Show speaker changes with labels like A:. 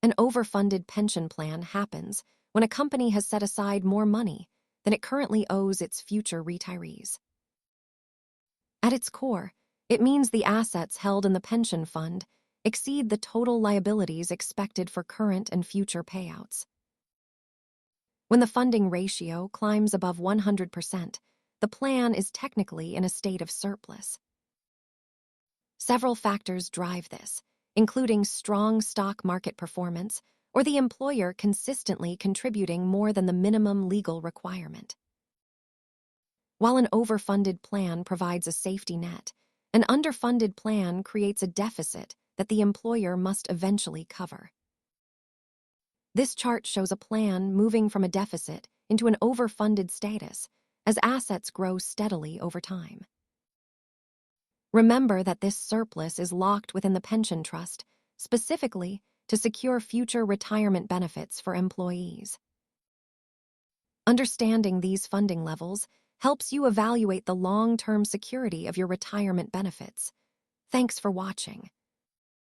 A: An overfunded pension plan happens when a company has set aside more money than it currently owes its future retirees. At its core, it means the assets held in the pension fund exceed the total liabilities expected for current and future payouts. When the funding ratio climbs above 100%, the plan is technically in a state of surplus. Several factors drive this, including strong stock market performance or the employer consistently contributing more than the minimum legal requirement. While an overfunded plan provides a safety net, an underfunded plan creates a deficit that the employer must eventually cover. This chart shows a plan moving from a deficit into an overfunded status as assets grow steadily over time. Remember that this surplus is locked within the pension trust, specifically to secure future retirement benefits for employees. Understanding these funding levels helps you evaluate the long-term security of your retirement benefits. Thanks for watching.